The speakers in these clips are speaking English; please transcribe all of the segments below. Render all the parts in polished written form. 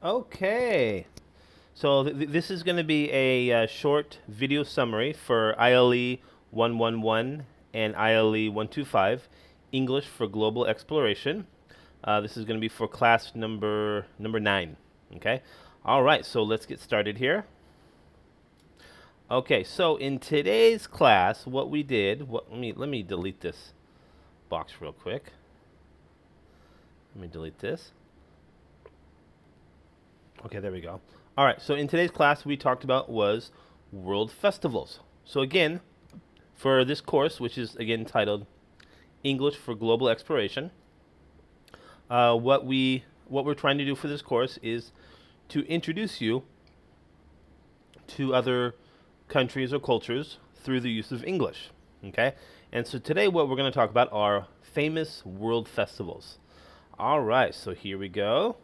Okay. So this is going to be a short video summary for ILE 111 and ILE 125, English for Global Exploration. This is going to be for class number 9. Okay. All right. So let's get started here. Okay. So in today's class, what we did. Let me delete this box real quick. Let me delete this. Okay, there we go. All right, so in today's class, we talked about was world festivals. So again, for this course, which is again titled English for Global Exploration, what we're trying to do for this course is to introduce you to other countries or cultures through the use of English. Okay, and so today, what we're going to talk about are famous world festivals. All right, so here we go.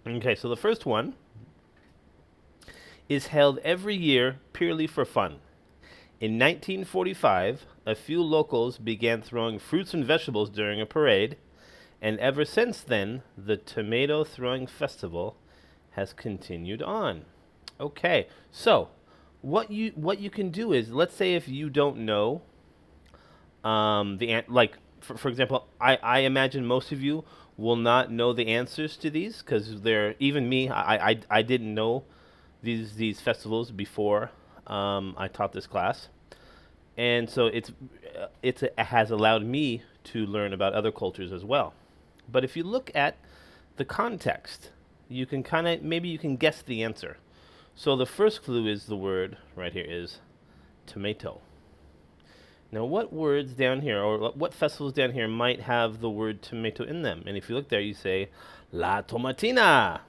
Okay, so the first one is held every year purely for fun. In 1945, a few locals began throwing fruits and vegetables during a parade, and ever since then, the Tomato Throwing Festival has continued on. Okay, so what you can do is, let's say if you don't know like for example, I imagine most of you will not know the answers to these because they're even me. I didn't know these festivals before I taught this class, and so it has allowed me to learn about other cultures as well. But if you look at the context, you can maybe you can guess the answer. So the first clue is the word right here is tomato. Now, what words down here, or what festivals down here, might have the word tomato in them? And if you look there, you say, La Tomatina.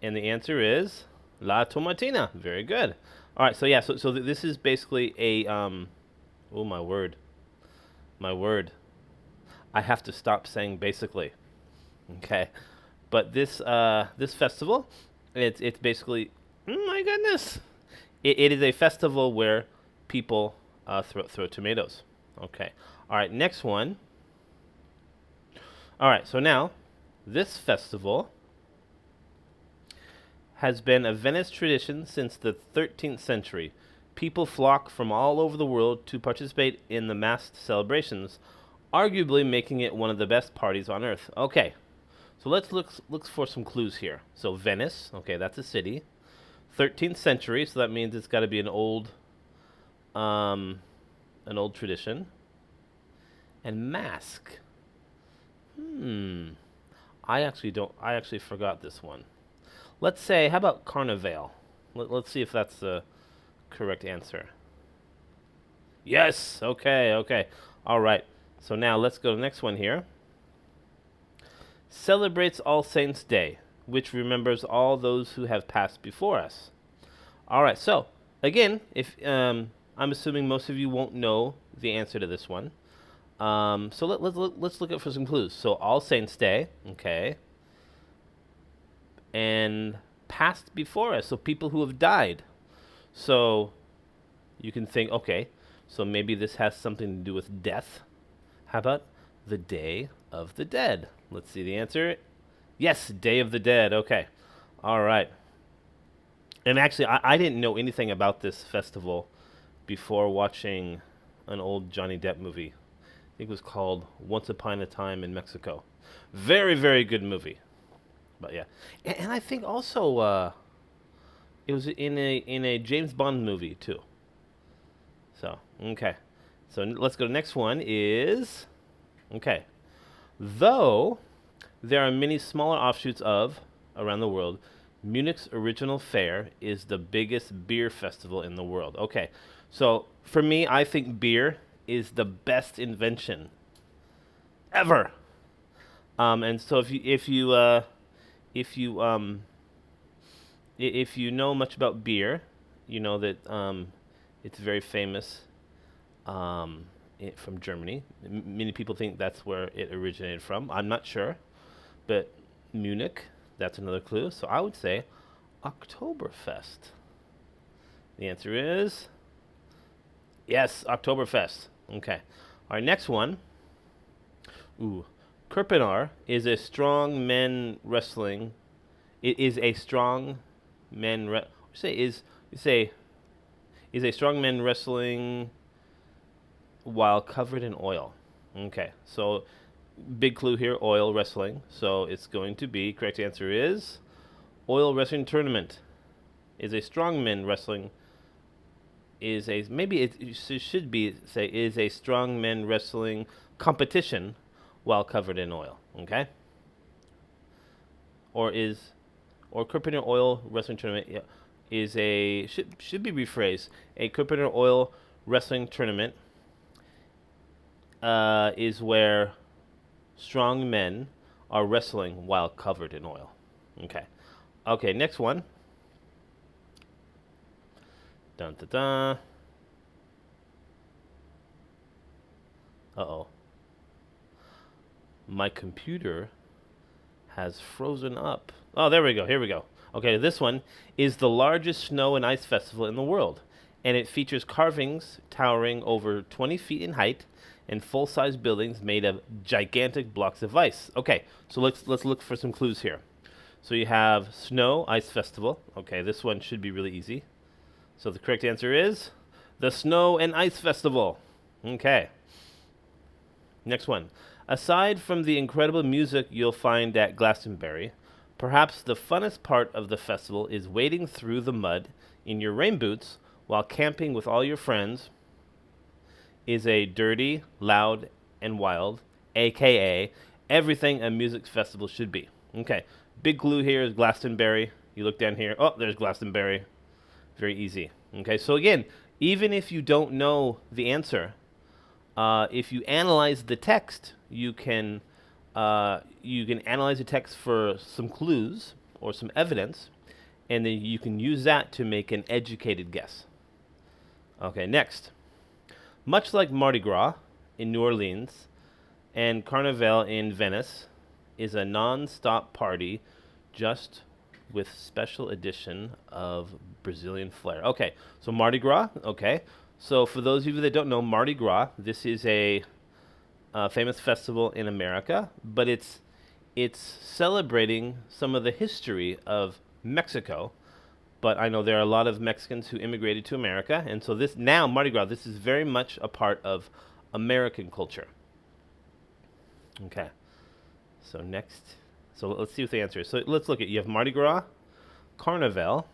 And the answer is La Tomatina. Very good. All right, so yeah, so this is basically a, oh, my word. My word. I have to stop saying basically. Okay. But this festival, it's basically, my goodness. It is a festival where people throw tomatoes. Okay. All right. Next one. All right. So now, this festival has been a Venice tradition since the 13th century. People flock from all over the world to participate in the masked celebrations, arguably making it one of the best parties on earth. Okay. So let's look for some clues here. So Venice. Okay, that's a city. 13th century. So that means it's got to be um, an old tradition. And mask. I actually forgot this one. Let's say, how about carnival? Let's see if that's the correct answer. Yes. Okay. Okay. All right. So now let's go to the next one here. Celebrates All Saints' Day, which remembers all those who have passed before us. All right. So again, if I'm assuming most of you won't know the answer to this one. So let's look at for some clues. So All Saints Day, okay, and passed before us, so people who have died. So you can think, okay, so maybe this has something to do with death. How about the Day of the Dead? Let's see the answer. Yes, Day of the Dead. Okay, all right. And actually, I didn't know anything about this festival before watching an old Johnny Depp movie. I think it was called Once Upon a Time in Mexico. Very, very good movie. But yeah, and I think also it was in a James Bond movie too. So okay, so let's go to the next one. Is okay. Though there are many smaller offshoots of around the world, Munich's original fair is the biggest beer festival in the world. Okay, so for me, I think beer is the best invention ever. And so if you if you know much about beer, you know that it's very famous from Germany. Many people think that's where it originated from. I'm not sure, but Munich, that's another clue. So I would say Oktoberfest. The answer is yes, Oktoberfest. Okay. Our next one. Ooh, Kirpanar is a strong men wrestling. It is a strong men. Say is you say is a strong men wrestling while covered in oil. Okay, so big clue here: oil wrestling. So it's going to be correct answer is oil wrestling tournament. Is a strong men wrestling. Is a maybe it should be say is a strong men wrestling competition while covered in oil. Okay. Or Kirpanar oil wrestling tournament is a should be rephrased. A Kirpanar oil wrestling tournament is where strong men are wrestling while covered in oil. Okay. Okay, next one. Dun dun dun. Uh-oh. My computer has frozen up. Oh, there we go. Here we go. Okay, this one is the largest snow and ice festival in the world, and it features carvings towering over 20 feet in height and full-size buildings made of gigantic blocks of ice. Okay, so let's look for some clues here. So you have snow ice festival. Okay, this one should be really easy. So the correct answer is the Snow and Ice Festival. Okay. Next one. Aside from the incredible music you'll find at Glastonbury, perhaps the funnest part of the festival is wading through the mud in your rain boots while camping with all your friends. Is a dirty, loud, and wild, aka everything a music festival should be. Okay. Big clue here is Glastonbury. You look down here. Oh, there's Glastonbury. Very easy. Okay, so again, even if you don't know the answer, if you analyze the text, you can analyze the text for some clues or some evidence, and then you can use that to make an educated guess. Okay, next. Much like Mardi Gras in New Orleans and Carnival in Venice is a non-stop party just with special edition of Brazilian flair. Okay, so Mardi Gras, okay. So for those of you that don't know, Mardi Gras, this is a famous festival in America, but it's celebrating some of the history of Mexico. But I know there are a lot of Mexicans who immigrated to America, and so this now, Mardi Gras, this is very much a part of American culture. Okay, so next. So let's see what the answer is. So let's look at, you have Mardi Gras, Carnival,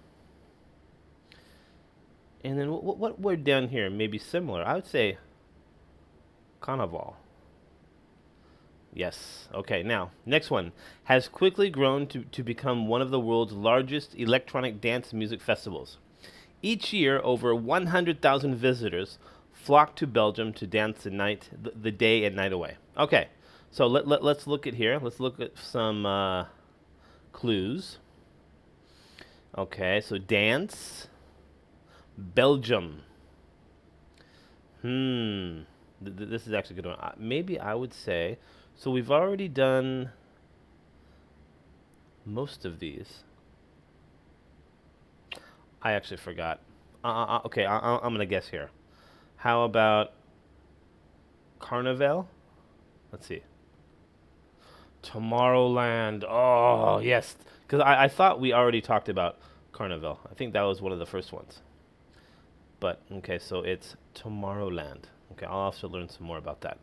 and then what word down here may be similar? I would say Carnival. Yes. Okay, now, next one. Has quickly grown to become one of the world's largest electronic dance music festivals. Each year, over 100,000 visitors flock to Belgium to dance the day and night away. Okay. So let's look at here. Let's look at some clues. Okay, so dance, Belgium. This is actually a good one. Maybe I would say, so we've already done most of these. I actually forgot. Okay, I'm going to guess here. How about Carnival? Let's see. Tomorrowland. Oh, yes. Because I thought we already talked about Carnival. I think that was one of the first ones. But, okay, so it's Tomorrowland. Okay, I'll have to learn some more about that.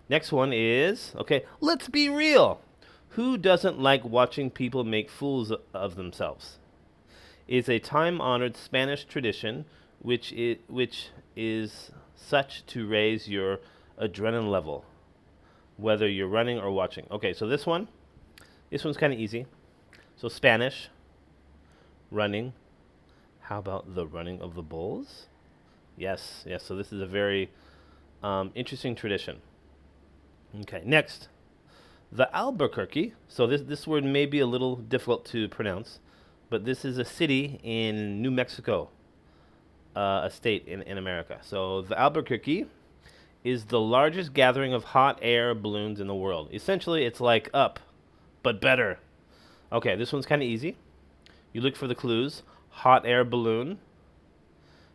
Next one is, okay, let's be real. Who doesn't like watching people make fools of themselves? It's a time-honored Spanish tradition which is such to raise your adrenaline level, whether you're running or watching. Okay, so this one's kind of easy. So Spanish, running. How about the running of the bulls? Yes. So this is a very interesting tradition. Okay, next. The Albuquerque. So this word may be a little difficult to pronounce, but this is a city in New Mexico, a state in America. So the Albuquerque is the largest gathering of hot air balloons in the world. Essentially, it's like Up, but better. Okay, this one's kind of easy. You look for the clues. Hot air balloon.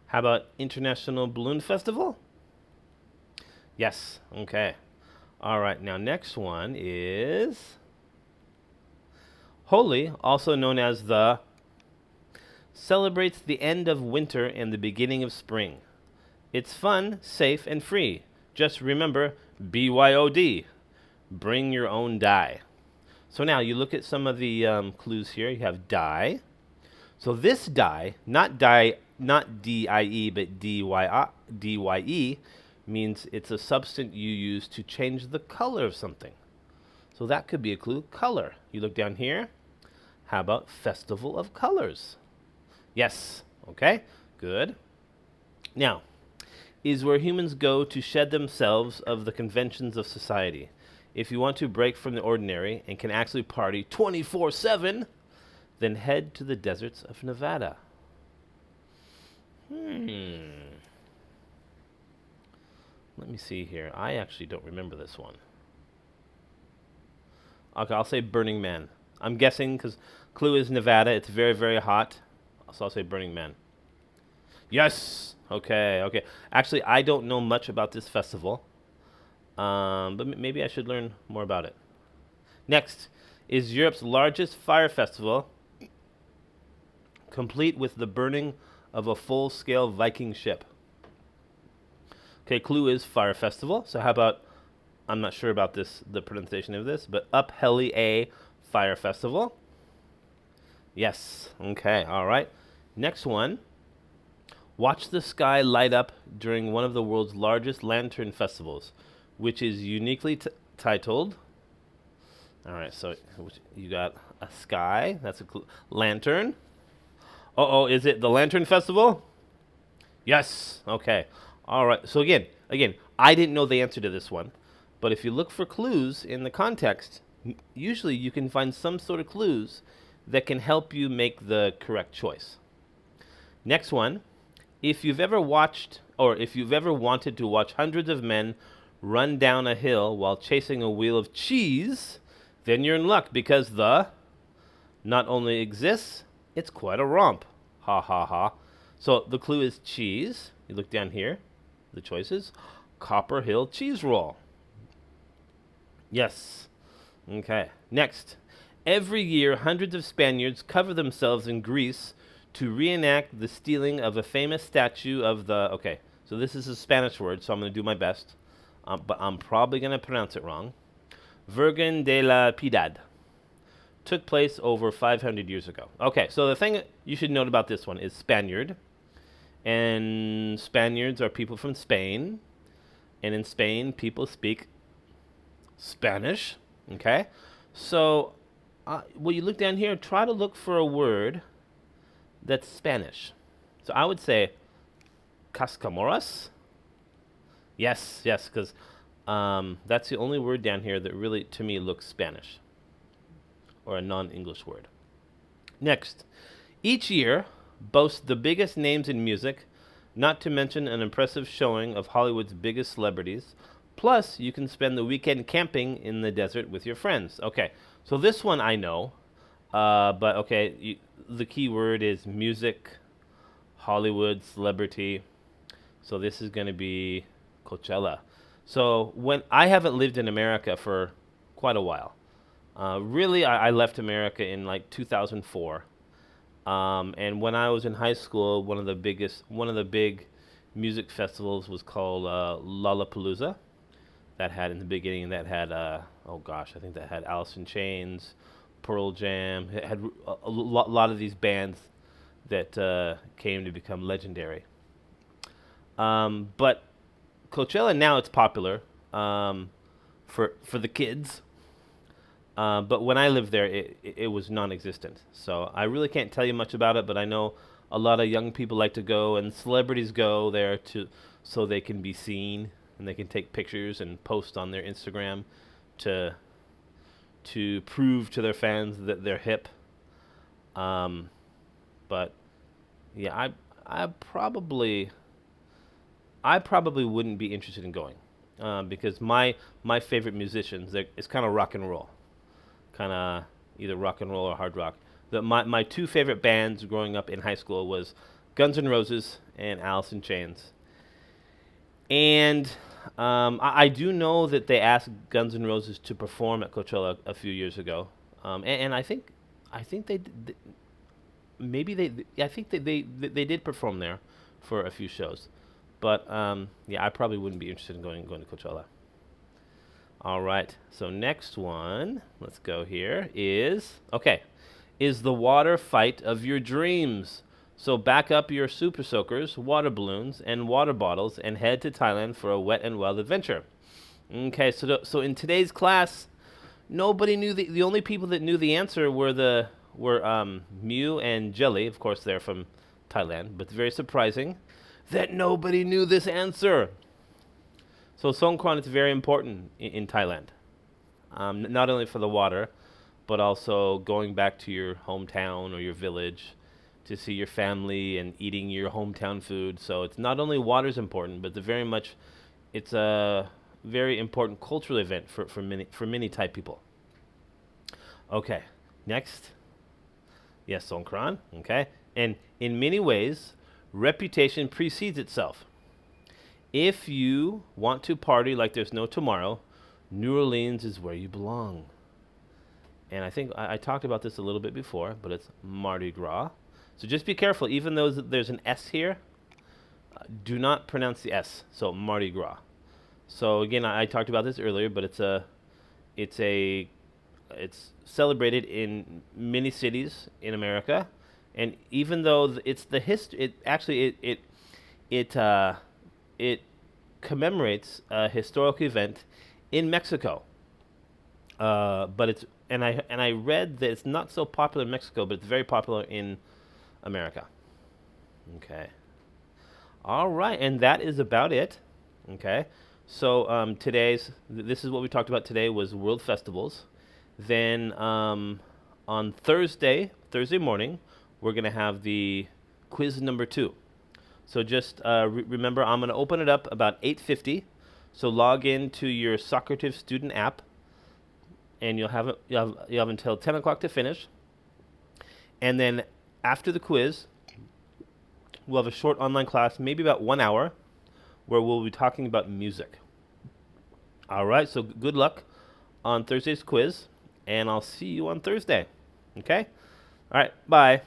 How about International Balloon Festival? Yes, okay. All right, now next one is Holi, also known as the celebrates the end of winter and the beginning of spring. It's fun, safe, and free. Just remember BYOD. Bring your own die. So now you look at some of the clues here. You have die. So this die, not D-I-E, but D-Y-E, means it's a substance you use to change the color of something. So that could be a clue. Color. You look down here. How about Festival of Colors? Yes. Okay. Good. Now, is where humans go to shed themselves of the conventions of society. If you want to break from the ordinary and can actually party 24/7, then head to the deserts of Nevada. Let me see here. I actually don't remember this one. Okay, I'll say Burning Man. I'm guessing because clue is Nevada. It's very, very hot. So I'll say Burning Man. Yes! Okay, okay. Actually, I don't know much about this festival. But maybe I should learn more about it. Next is Europe's largest fire festival, complete with the burning of a full-scale Viking ship. Okay, clue is fire festival. So how about, I'm not sure about this, the pronunciation of this, but Up Heli A Fire Festival. Yes. Okay, all right. Next one. Watch the sky light up during one of the world's largest lantern festivals, which is uniquely titled. All right, so you got a sky. That's a lantern. Uh-oh, is it the Lantern Festival? Yes. Okay. All right. So again, I didn't know the answer to this one, but if you look for clues in the context, usually you can find some sort of clues that can help you make the correct choice. Next one. If you've ever watched, or if you've ever wanted to watch hundreds of men run down a hill while chasing a wheel of cheese, then you're in luck because the not only exists, it's quite a romp. Ha ha ha. So the clue is cheese. You look down here, the choices. Copper Hill cheese roll. Yes. Okay. Next. Every year, hundreds of Spaniards cover themselves in grease to reenact the stealing of a famous statue of the... Okay, so this is a Spanish word, so I'm going to do my best. But I'm probably going to pronounce it wrong. Virgen de la Piedad. Took place over 500 years ago. Okay, so the thing you should note about this one is Spaniard. And Spaniards are people from Spain. And in Spain, people speak Spanish. Okay? So, when you look down here, try to look for a word that's Spanish. So I would say cascamoras. Yes, because that's the only word down here that really, to me, looks Spanish. Or a non-English word. Next. Each year boasts the biggest names in music, not to mention an impressive showing of Hollywood's biggest celebrities. Plus, you can spend the weekend camping in the desert with your friends. Okay, so this one I know. But okay, the key word is music, Hollywood, celebrity. So this is going to be Coachella. So when I haven't lived in America for quite a while. Really, I left America in like 2004. And when I was in high school, one of the big music festivals was called Lollapalooza. That had in the beginning, I think that had Alice in Chains, Pearl Jam. It had a lot of these bands that came to become legendary. But Coachella now it's popular for the kids. But when I lived there, it was non-existent. So I really can't tell you much about it, but I know a lot of young people like to go, and celebrities go there so they can be seen, and they can take pictures and post on their Instagram to prove to their fans that they're hip. But yeah, I probably wouldn't be interested in going because my favorite musicians, it's kind of rock and roll. Kind of either rock and roll or hard rock. My two favorite bands growing up in high school was Guns N' Roses and Alice in Chains. And I do know that they asked Guns N' Roses to perform at Coachella a few years ago, and I think maybe I think they did perform there for a few shows, but yeah, I probably wouldn't be interested in going to Coachella. All right, so next one, let's go here, is, okay, is the water fight of your dreams. So back up your super soakers, water balloons, and water bottles and head to Thailand for a wet and wild adventure. Okay, so in today's class, nobody knew the only people that knew the answer were Mew and Jelly. Of course, they're from Thailand, but very surprising that nobody knew this answer. So Songkran is very important in Thailand, not only for the water, but also going back to your hometown or your village to see your family and eating your hometown food. So it's not only water is important, but it's a very important cultural event for many Thai people. Okay, next. Yes, Songkran. Okay, and in many ways, reputation precedes itself. If you want to party like there's no tomorrow, New Orleans is where you belong. And I think I talked about this a little bit before, but it's Mardi Gras. So just be careful, even though there's an S here, do not pronounce the S. So Mardi Gras. So again, I talked about this earlier, but it's celebrated in many cities in America, and even though it's the history, it commemorates a historical event in Mexico. But it's and I read that it's not so popular in Mexico, but it's very popular in America. Okay. All right, and that is about it. Okay. So this is what we talked about today was World Festivals. Then on Thursday morning, we're gonna have the quiz number 2. So just remember, I'm gonna open it up about 8:50. So log into your Socrative student app, and you'll have until 10 o'clock to finish. And then after the quiz, we'll have a short online class, maybe about 1 hour, where we'll be talking about music. All right, so good luck on Thursday's quiz, and I'll see you on Thursday. Okay? All right, bye.